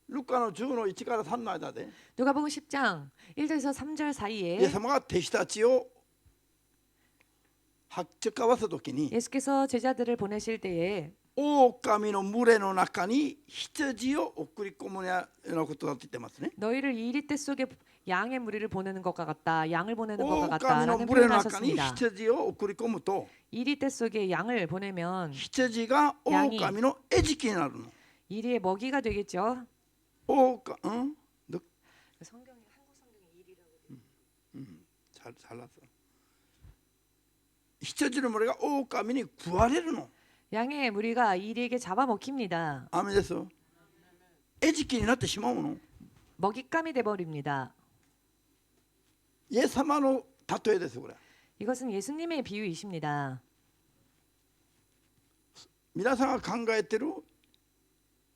ルカの10の1から3の間で 누가복음 10장 1절에서 3절 イエ 사이에 ス様が弟子たちを発着交わすときに 예수께서 제자들을 보내실 때에 狼の群れの中に羊を送り込むようなことだと言ってますね。 너희를 이 이리떼 속에 양의 무리를 보내는 것과 같다. 양을 보내는 것과 狼の 같다라는 群れの中に 표현을 하셨습니다. 羊を送り込むと 이리떼 속에 양을 보내면 羊が狼の餌食になるの。 이리의 먹이가 되겠죠. ど 성경이 한국 성경이 이리라고. 잘랐어. 羊の群れが狼に食われるの。 양의 무리가 이리에게 잡아먹힙니다. アメです。餌食になってしまうの。 먹잇감이 돼 버립니다. イエス様の例えですこれ。 이것은 예수님의 비유이십니다. 皆さんが考えてる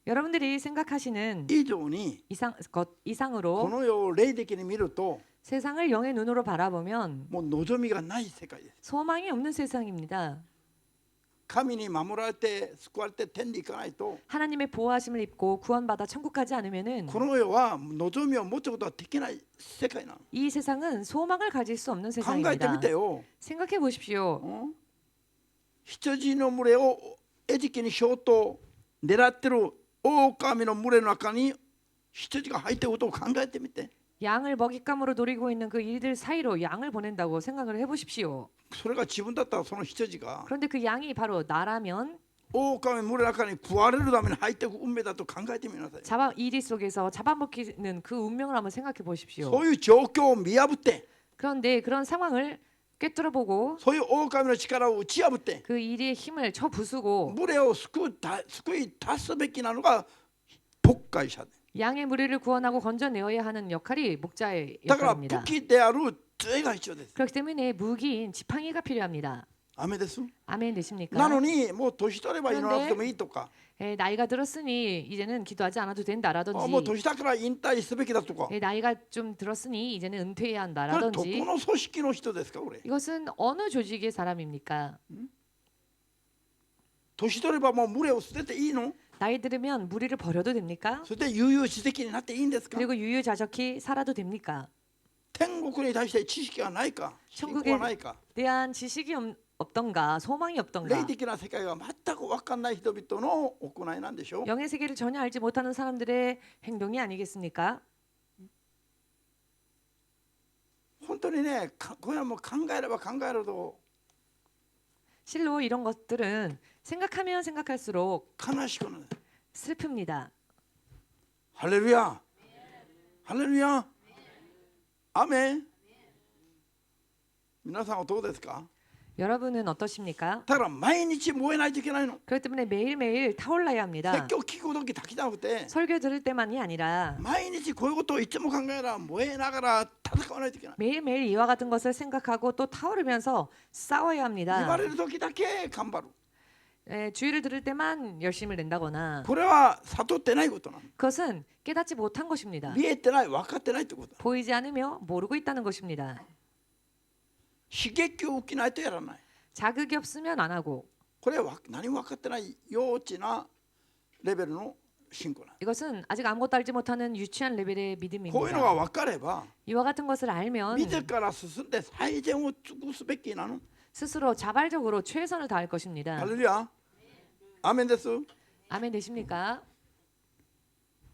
여러분들이 생각하시는 以上に 것 こ 이상으로 の世を霊的に見ると 세상을 영의 눈으로 바라보면 もう望みがない世界です。 소망이 없는 세상입니다. 神に守られて救われて天に行かないと 하나님의 보호하심을 입고 구원받아 천국 가지 않으면은 この世は望みを持つことができない世界なの。 이 세상은 소망을 가질 수 없는 考えて 세상입니다. みてよ。 생각해 보십시오. 羊の群れを餌食にしようと狙ってる狼の群れの中に羊が入っていることを考えてみて。 양을 먹잇감으로 노리고 있는 그 이들 사이로 양을 보낸다고 생각을 해보십시오. それが自分だったらその羊が 그런데 그 양이 바로 나라면 狼の群れの中に食われるために入っていく運命だと考えてみなさい。 이리 속에서 잡아먹히는 그運命을 한번 생각해 そ 보십시오. ういう状況を見破って 그런데 그런 상황을 꿰뚫어보고 そういう狼の力を打ち破って 그 이리의 힘을 쳐 부수고 群れを救い出すべきなのが牧会者で。 양의 무리를 구원하고 건져내어야 하는 역할이 목자의 だから武 역할입니다. 器である杖が必要です。 그렇기 때문에 무기인 지팡이가 필요합니다. 雨です。 아멘 되십니까? なのにもう年取れば祈らなくてもいいとか、 나이가 들었으니 이제는 기도하지 않아도 もう 된다라든지 年だから引退すべきだとか、 나이가 좀 들었으니 이제는 은퇴해야 これどこ 한다라든지 の組織の人ですかこれ。 이것은 어느 조직의 사람입니까? 年取ればもう群れを捨てていいの？ 나이 들으면 무리를 버려도 됩니까? そして悠々自適になっていいんですか？ 그리고 유유자적히 살아도 됩니까? 天国に対して知識がないか、信仰がないか、 대한 지식이 없던가 소망이 霊 없던가 的な世界が全く分かんない人々の行いなんでしょう。 영의 세계를 전혀 알지 못하는 사람들의 행동이 아니겠습니까? 本当にね、これはもう考えれば考えるほど 실로 이런 것들은 생각하면 생각할수록 悲しくなる。 슬픕니다. ハレルヤ、ハレルヤ、アメン。皆さんはどうですか？ 여러분은 어떠십니까? だから毎日燃えないといけないの。 그렇기 때문에 매일매일 타올라야 합니다. 説教聞く時だけじゃなくて 설교 들을 때만이 아니라 毎日こういうことをいつも考えながら燃えながら戦わないといけない。 매일매일 이와 같은 것을 생각하고 또 타오르면서 싸워야 言 합니다. われる時だけ頑張る。 주의를 들을 때만 열심을 낸다거나 これは悟ってないことなの。 그것은 깨닫지 못한 것입니다. 見えてない、分かってないってこと。 보이지 않으며 모르고 있다는 것입니다. 刺激を受けないとやらない。 자극이 없으면 안 하고 これは何も分かってない幼稚なレベルの信仰なの。 이것은 아직 아무것도 알지 못하는 유치한 레벨의 こういうの 믿음입니다. が分かれば 이와 같은 것을 알면 自ら進んで最善を尽くすべきなの。 스스로 자발적으로 최선을 다할 것입니다. ハレルヤ。アーメンです。 아멘 되십니까?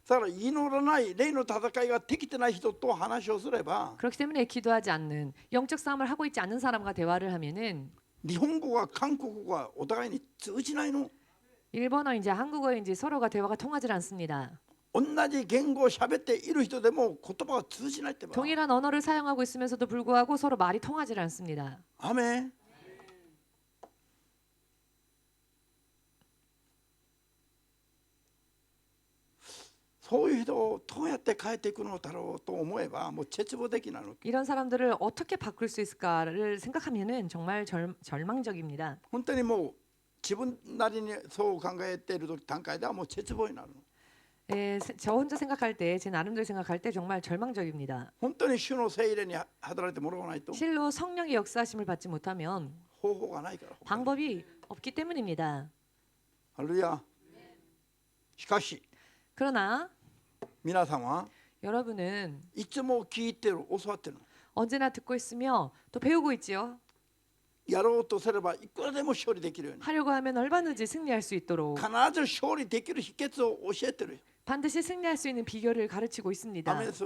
だから祈らない霊の戦いができてない人と話をすれば 그렇기 때문에 기도하지 않는 영적 싸움을 하고 있지 않는 사람과 대화를 하면은 日本語が韓国語がお互いに通じないの。 일본어인지 한국어인지 서로가 대화가 통하지 않습니다. 同じ言語を喋っている人でも言葉が通じないってば。 동일한 언어를 사용하고 있으면서도 불구하고 서로 말이 통하지 않습니다. アーメン。そういう人をどうやって変えていくのだろうと思えばもう絶望的なの。 이런 사람들을 어떻게 바꿀 수 있을까를 생각하면은 정말 절망적입니다. 本当にもう自分なりにそう考えている段階ではもう絶望になるの。 저 혼자 생각할 때, 제 나름대로 생각할 때 정말 절망적입니다. 本当に主の聖霊に働いてもらわないと 실로 성령의 역사하심을 받지 못하면 方法がないから。 방법이 없기 때문입니다. ハレルヤ。しかし 그러나 皆さんは 여러분은 いつも聞いてる、教わってるの。 언제나 듣고 있으며 또 배우고 있지요. やろうとすればいくらでも勝利できるように 하려고 하면 얼마든지 승리할 수 있도록 必ず勝利できる秘訣を教えてるよ。 반드시 승리할 수 있는 비결을 가르치고 ダ 있습니다. メです。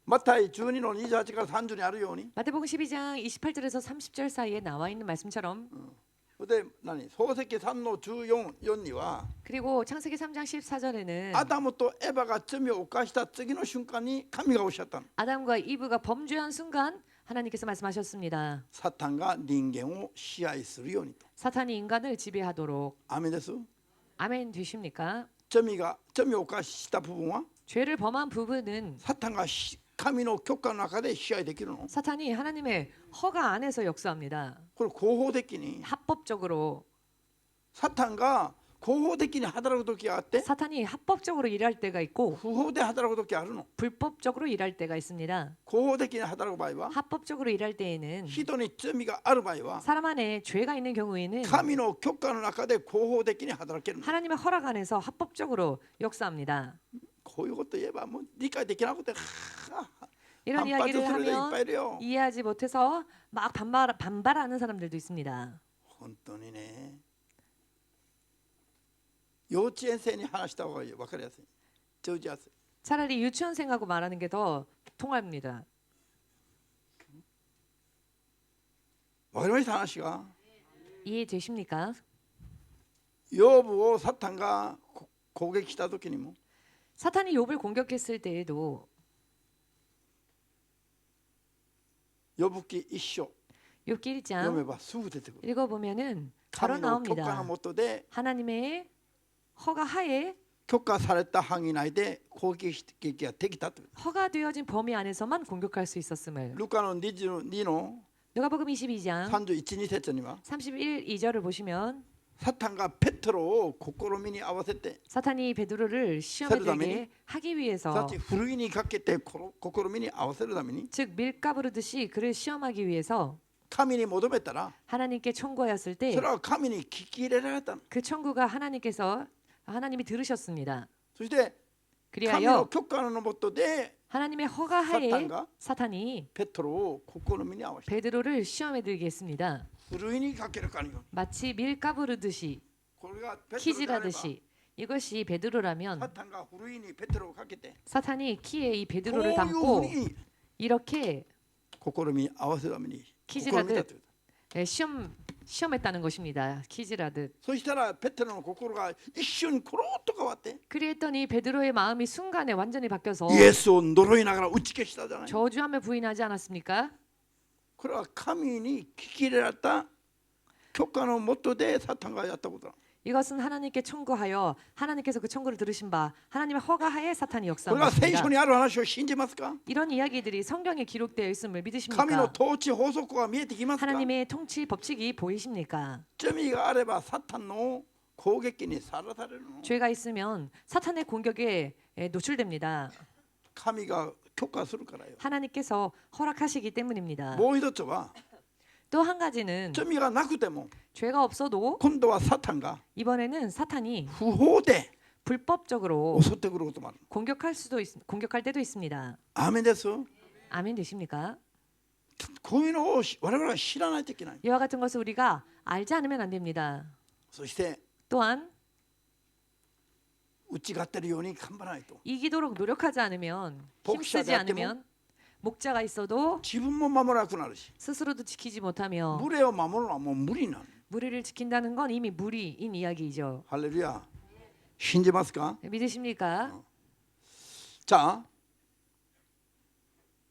マタイ12の28から30にあるように 마태복음 12장 28절에서 30절 사이에 나와 있는 말씀처럼 で創世記3の14には 그리고 창세기 3장 14절에는 アダムとエバが罪を犯した次の瞬間に神がおっしゃったの。 아담과 이브가 범죄한 순간 하나님께서 말씀하셨습니다. サタンが人間を支配するようにと。 사탄이 인간을 지배하도록. アメです。 아멘 되십니까? 罪を犯した部分は 죄를 범한 부분은 サタンが神の許可の中で支配できるの。 사탄이 하나님의 허가 안에서 역사합니다. これ合法的に 합법적으로 サタンが合法的に働く時があって 사탄이 합법적으로 일할 때가 있고 不法で働く時あるの。 불법적으로 일할 때가 있습니다. 合法的に働く場合は 합법적으로 일할 때에는 人に罪がある場合は 사람 안에 죄가 있는 경우에는 神の許可の中で合法的に働けるの。 하나님의 허락 안에서 합법적으로 역사합니다. こういうこと言えばもう理解できなくて 이런 이야기를 反発する人いっぱいい 하면 るよ。 이해하지 못해서 막 반발하는 사람들도 있습니다. 本当にね。幼稚園生に話した方がいい。分かりやすい。通じやすい。 차라리 유치원생하고 말하는 게 더 통합니다. 分かりました話が。 이해되십니까? ヨブをサタンが攻撃した時にも 사탄이 욥을 공격했을 때에도 ヨブ記一章 욥기 読め 1장 ばすぐ出てくる。 읽어보면은 바로 神の許可の 나옵니다. もとで 하나님의 허가 하에 許可された範囲内で攻撃ができたという。 허가되어진 범위 안에서만 공격할 수 있었음을. ルカの22の 누가복음 22장 31、2節には 31, 2절을 보시면 サタンがペトロを試みに合わせて 사탄이 베드로를 시험에 들게 하기 すなわ 위해서 ちふるいにかけて試みに合わせるために 즉 밀가부르듯이 그를 시험하기 위해서 神に求めたら 하나님께 청구하였을 それ 때 は神に聞き入れられたの。 그 청구가 하나님이 들으셨습니다. そして神の 그리하여 許可のもとで 하나님의 허가 하에 사탄과 사탄이 ペトロを試みに合わせた。 베드로를 시험에 들게 했습니다. ふるいにかけるかによ。 마치 밀가부르듯이 これがペトロであれば 키질하듯이 이것이 베드로라면 サタンがふるいにペテロをかけて 사탄이 키에 이 こう 베드로를 いうふ 담고 うに 이렇게 試みに合わせるために試みた 키질하듯 という。 시험했다는 것입니다. 키질하듯. そしたらペテロの心が一瞬コロッと変わって 그랬더니 베드로의 마음이 순간에 완전히 바뀌어서 イエスを呪いながら打ち消したじゃない。 저주하며 부인하지 않았습니까? これは神に聞き入れられた許可のもとでサタンがやったことだ。 이것은 하나님께 청구하여 하나님께서 그 청구를 들으신 바 하나님의 허가하에 사탄이 こ 역사한 れが聖 것입니다. 書にある話を信じますか？ 이런 이야기들이 성경에 기록되어 있음을 神の 믿으십니까? 統治法則が見えてきますか？ 하나님의 통치 법칙이 보이십니까? 罪があればサタンの攻撃にさらされるの。 죄가 있으면 사탄의 공격에 노출됩니다. 神が許可するからよ。 하나님께서 허락하시기 때문입니다. もう一つは 또 한 가지는 罪がなくても 죄가 없어도 今度はサタンが 이번에는 사탄이 不法で 불법적으로 襲ってくることもある。 공격할 때도 있습니다. アーメンです。 아멘 되십니까? こういうのを我々は知らないといけない。 이와 같은 것을 우리가 알지 않으면 안 됩니다. そして 또한 打ち勝ってるように頑張らないと。 이기도록 노력하지 않으면 힘쓰지 복사가 않으면 목자가 있어도 自分も守らなくなるし、 스스로도 지키지 못하며 群れを守るのはもう無理なの。 무리를 지킨다는 건 이미 무리인 이야기이죠. ハレルヤ。信じますか？ 믿으십니까? じゃあ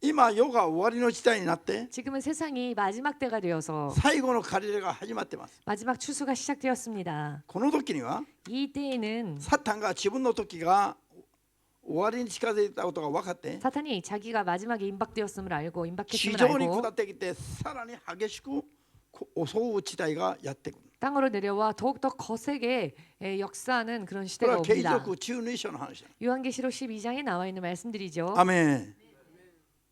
今世が終わりの時代になって 지금은 세상이 마지막 때가 되어서 最後の借り入れが始まってます。 마지막 추수가 시작되었습니다. この時には 이 때에는 サタンが自分の時が終わりに近づいたことが分かって 사탄이 자기가 마지막에 임박되었음을 알고 地 임박했음을 上に 알고 下ってきてさらに激しく襲う時代がやってくる。 땅으로 내려와 더욱더 거세게 역사하는 그런 これ 시대가 は継 옵니다. 続中の書の話だ。 요한계시록 12장에 나와 있는 말씀들이죠. アメン。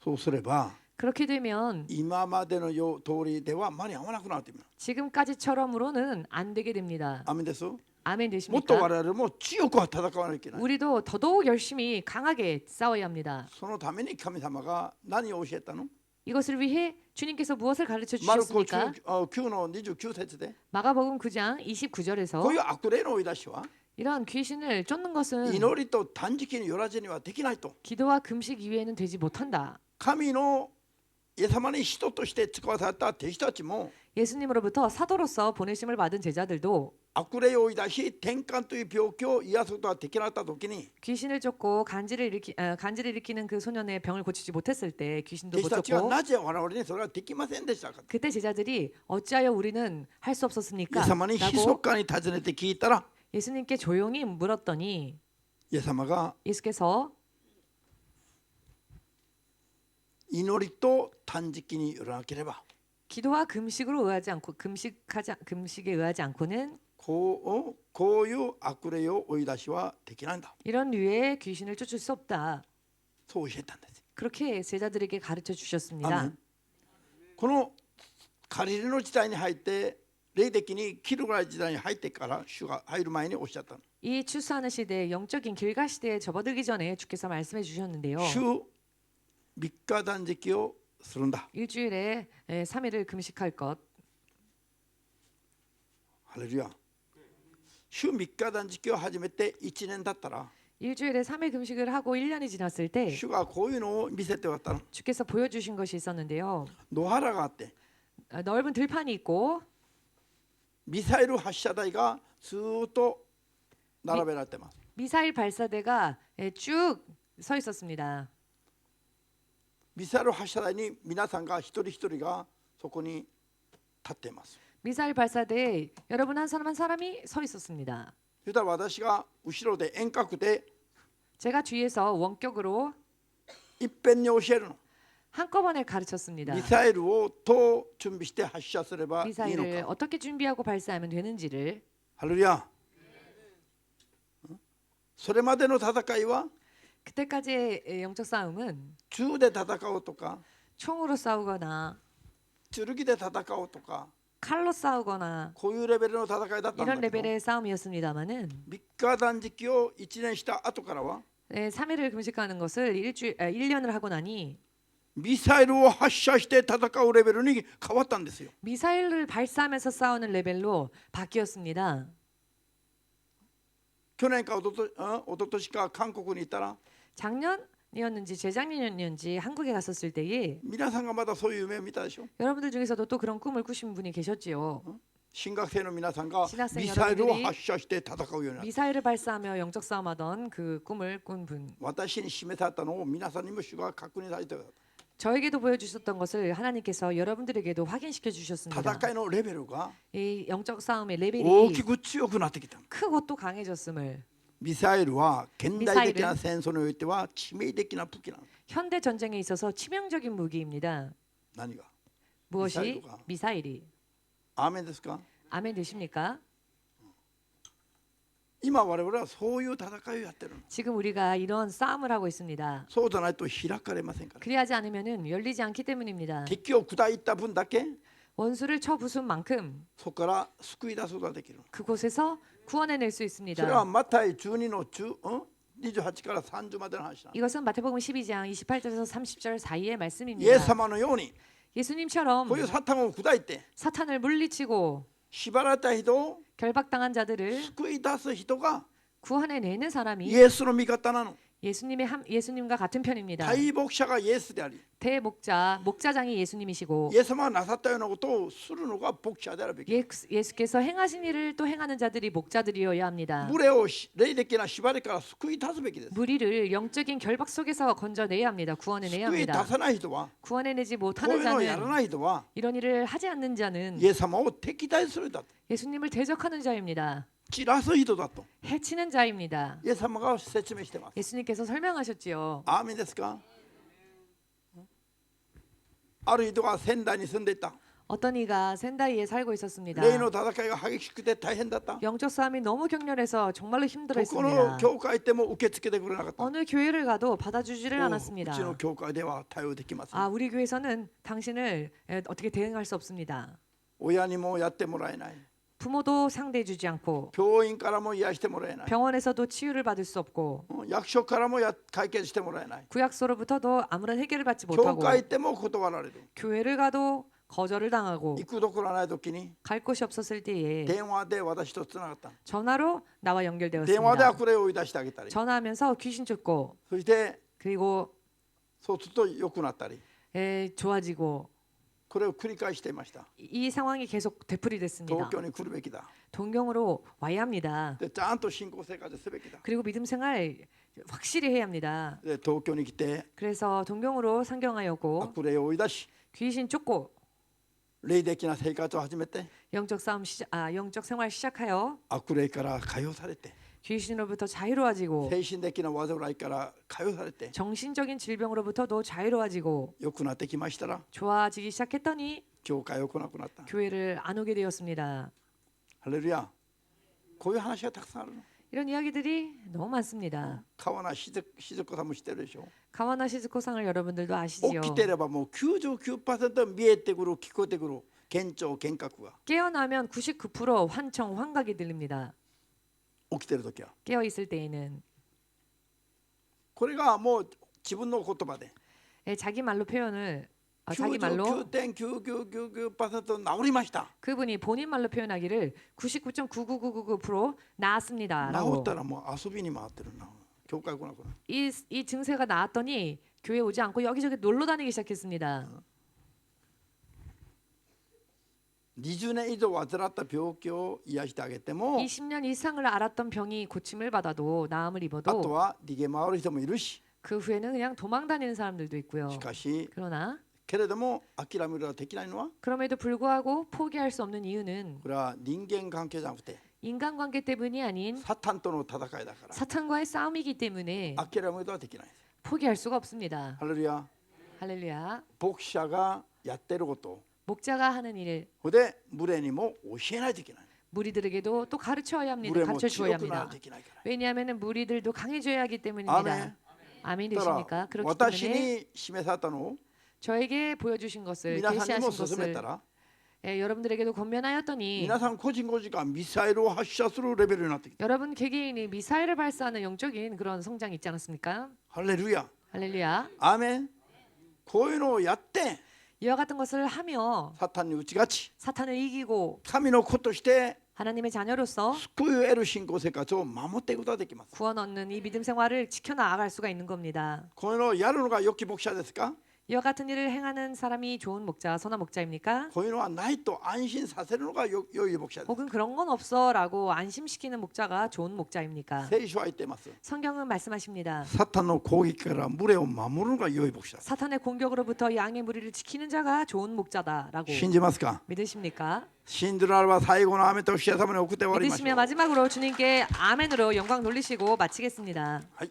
そうすれば 그렇게 되면 今までの通りでは間に合わなくなってくる。 지금까지처럼으로는 안 되게 됩니다. アメンです。も 아멘 っと 되십니까? 我々も強く戦わなきゃいけない。 우리도 더더욱 열심히 강하게 싸워야 합니다. そのために神様が何を教えたの？ 이것을 위해 주님께서 무엇을 가르쳐 マルコ 주셨습니까? 9の29節で 마가복음 9장 こう 29절에서 いう悪霊の追い出しは 이런 귀신을 쫓는 것은 祈りと断食によらずにはできないと。 기도와 금식 이외에는 되지 못한다. 神のイエス様に人として使わされた弟子たちも 예수님으로부터 사도로서 보내심을 받은 제자들도 悪霊を追い出し転換という病気を癒すことができなかった時に 귀신을 쫓고 간지를 일으키는 그 소년의 병을 고치지 못했을 때 귀신도 弟 못 子たちは 쫓고 なぜ我々にそれができませんでしたか？ 그때 제자들이 어찌하여 우리는 할 수 イエ 없었습니까? ス様に密 라고 かに尋ねて聞いたら 예수님께 조용히 물었더니 イエス様が 예수께서 祈りと断食によらなければ 기도와 금식으로 의하지 않고 금식에 의하지 않고는 こういう悪霊を追い出しはできないんだ。 이런 류의 귀신을 쫓을 수 없다. そう教えたんです。 그렇게 제자들에게 가르쳐 ア 주셨습니다. メン。この借り入れの時代に入って霊的にキルぐらい時代に入ってから主が入る前におっしゃったの。 이 추수하는 시대, 영적인 길가 시대에 접어들기 전에 주께서 말씀해 주셨는데요. 週3日断食をするんだ。 일주일에 3일을 금식할 것. ハレルヤ。週3日断食を始めて1年だったら 일주일에 3일 금식을 하고 1년이 지났을 때 主がこういうのを見せて왔다の。 주께서 보여주신 것이 있었는데요. 野原があって 넓은 들판이 있고 ミサイル発射台がずっと並べられてます。 미사일 발사대가 쭉 서 있었습니다. ミサイル発射台に皆さんが一人一人がそこに立っています。 미사일 발사대에 여러분 한 사람 한 사람이 서 있었습니다. そしたら私が後ろで遠隔で 제가 뒤에서 원격으로 いっぺんに教えるの。 한꺼번에 가르쳤습니다. ミサイルをどう準備して発射すればいいの 미사일을 か。 어떻게 준비하고 발사하면 되는지를. ハレルヤ。それまでの戦いは 그때까지의 영적 싸움은 銃で戦おうとか 총으로 싸우거나 剣で戦おうとか 칼로 싸우거나 こういうレベルの戦いだったん 이런 だけど 레벨의 싸움이었습니다만은 3日断食を1年した後からは 3일을 금식하는 것을 1년을 하고 나니 ミサイルを発射して戦うレベルに変わったんですよ。 미사일을 발사하면서 싸우는 레벨로 바뀌었습니다. 去年か一昨年か韓国に行ったら 작년이었는지 재작년이었는지 한국에 갔었을 때에 皆さんがまだそういう夢を見たでしょ。 여러분들 중에서도 또 그런 꿈을 꾸신 분이 계셨지요. 新学生の皆さんが 신학생 ミサイルを 여러분들이 発射して戦うようになった。 미사일을 발사하며 영적 싸움하던 그 꿈을 꾼 분. 私に示されたのを皆さんにも主が確認されてください。 저에게도 보여주셨던 것을 하나님께서 여러분들에게도 확인시켜 주셨습니다. 戦いのレベルが 이 영적 싸움의 大 레벨이 きく強くなってきた。 크고 또 강해졌음을. ミサイルは現代的な戦争においては致命的な武器なの。 현대 전쟁에 있어서 치명적인 무기입니다. 何が？ 무엇이? 미사일과. 미사일이. アーメンですか？ 아멘 되십니까? 今我々はそういう戦いをやってるの。 지금 우리가 이런 싸움을 하고 있습니다. そうじゃないと開かれませんから。 그리하지 않으면은 열리지 않기 때문입니다. 敵を砕いた分だけ 원수를 쳐 부순 만큼 そこから救い出すことができる。 그곳에서 구원해낼 수 それは 있습니다. マタイ12の28から30までの話なの。 이것은 마태복음 12장 28절에서 30절 사이의 イエス 말씀입니다. 様のように 예수님처럼 こういうサタンを砕いて 사탄을 물리치고 縛られた人を 결박당한 자들을 救い出す人が 구원해내는 사람이 イエスの味方なの。 예수님과 같은 편입니다. 大牧者がイエスであり、 목자장이 예수님이시고 イエス様がなさったようなことをするのが牧者であるべき。 예수께서 행하신 일을 또 행하는 자들이 목자들이어야 합니다. 群れを霊的な縛りから救い出すべきです。 무리를 영적인 결박 속에서 건져내야 합니다. 구원해내야 救い出 합니다. さない人は、 구원해내지 こう 못하는 いうのをやら 자는 ない人は、 이런 일을 하지 않는 자는 イエス様を敵対するだと、 예수님을 대적하는 자입니다. 散らす人だと、 해치는 자입니다. イエス様が説明しています。 예수님께서 설명하셨지요. アーメンですか？ある人が仙台に住んでいた。 어떤 이가 센다이에 살고 있었습니다. 霊の戦いが激しくて大変だった。 영적 싸움이 너무 격렬해서 정말로 どこの 힘들어했습니다. 教会でも受け付けてくれなかった。 어느 교회를 가도 받아주지를 うち 않았습니다. の教会では対応できません。 아, 우리 교회에서는 당신을 어떻게 대응할 수 없습니다. 親にもやってもらえない。 부모도 상대해주지 않고 病院からも癒してもらえない。 병원에서도 치유를 받을 수 없고 役所からも解決してもらえない。 구약소로부터도 아무런 해결을 받지 教 못하고 会行っても断られる。 교회를 가도 거절을 당하고 行くどころない時に 갈 곳이 없었을 때에 電話で私とつながった。 전화로 나와 電話で 연결되었습니다. 悪霊を追い出してあげたり、 전화하면서 귀신 쫓고 そして 그리고 そうすると良くなったり、 좋아지고 これを繰り返していました。 이 상황이 계속 되풀이됐습니다. 東京に来るべきだ。 동경으로 와야 합니다. でちゃんと信仰生活すべきだ。 그리고 믿음 생활 확실히 해야 합니다. で東京に来て 그래서 동경으로 상경하였고 悪霊を追い出し、 귀신 쫓고 霊的な生活を始めて、 영적 생활 시작하여 悪霊から解放されて、 귀신으로부터 자유로워지고 精神的な災いから解放されて、 정신적인 질병으로부터도 자유로워지고 良くなってきましたら、 좋아지기 시작했더니 教会を来なくなった。 교회를 안 오게 되었습니다. ハレルヤ。こういう話がたくさんあるの。 이런 이야기들이 너무 많습니다. 川名静子さんも知ってるでしょ。 가와나 시즈코상을 여러분들도 起 아시지요. きてればもう 99% 見えてくる聞こえてくる幻聴幻覚が 깨어나면 99% 환청 환각이 들립니다. 起きてる時は 깨어 있을 때에는 これがもう自分の言葉で 자기 말로 표현을 자기 말로 99.9999% 治りました。 그분이 본인 말로 표현하기를 99.99999% 나았습니다라고. 治ったらもう遊びに回ってるな。教会来なくなる。 이 증세가 나았더니 교회 오지 않고 여기저기 놀러 다니기 시작했습니다. 20年以上患った病気を癒してあげても 20년 이상을 앓았던 병이 고침을 받아도 나음을 あと 입어도 は逃げ回る人もいるし、 그 후에는 그냥 도망 다니는 사람들도 있고요. しかし 그러나 けれども諦めることができないのは 그럼에도 불구하고 포기할 수 없는 이유는 これは人間関係じゃなくて 인간관계 때문이 아닌 サタンとの戦いだから 사탄과의 싸움이기 때문에 諦めることはできない。 포기할 수가 없습니다. ハレルヤ。 할렐루야. 牧者がやってることを 목자가 하는 일 それで群れにも教えないといけない。 무리들에게도 또 가르쳐야 합니다. 群れも 가르쳐 強 주어야 くなら 합니다. ないといけないから。 왜냐하면 무리들도 강해져야 하기 アー 때문입니다. メン。 아멘 だか 되십니까? ら 그렇기 私 때문에 に示されたのを 저에게 보여주신 것을 皆さんに 계시하신 も勧め 것을 たら 여러분들에게도 권면하였더니 皆さん個人個人がミサイルを発射するレベルになってきた。 여러분 개개인이 미사일을 발사하는 영적인 그런 성장이 있지 않았습니까? ハレルヤ。 할렐루야. アーメン。こういうのをやって、 이와 같은 것을 하며 サタンに打ち勝ち、 사탄을 이기고 神の子として 하나님의 자녀로서 救いを得る信仰生活を守っていくことができます。 구원 얻는 이 믿음 생활을 지켜나갈 수가 있는 겁니다. こういうのをやるのが良き牧者ですか？ 이와 같은 일을 행하는 사람이 좋은 목자, 선한 목자입니까? こういうのはないと安心させるのが良い牧者です。 혹은 그런 건 없어라고 안심시키는 목자가 좋은 목자입니까? 聖書は言っています。 성경은 말씀하십니다. サタンの攻撃から群れを守るのが良い牧者です。 사탄의 공격으로부터 양의 무리를 지키는 자가 좋은 목자다라고 信じますか？ 믿으십니까? 信じるならば最後の雨と主イエス様に送って終わりましょ 믿으시면 う。 마지막으로 주님께 아멘으로 영광 돌리시고 마치겠습니다. はい。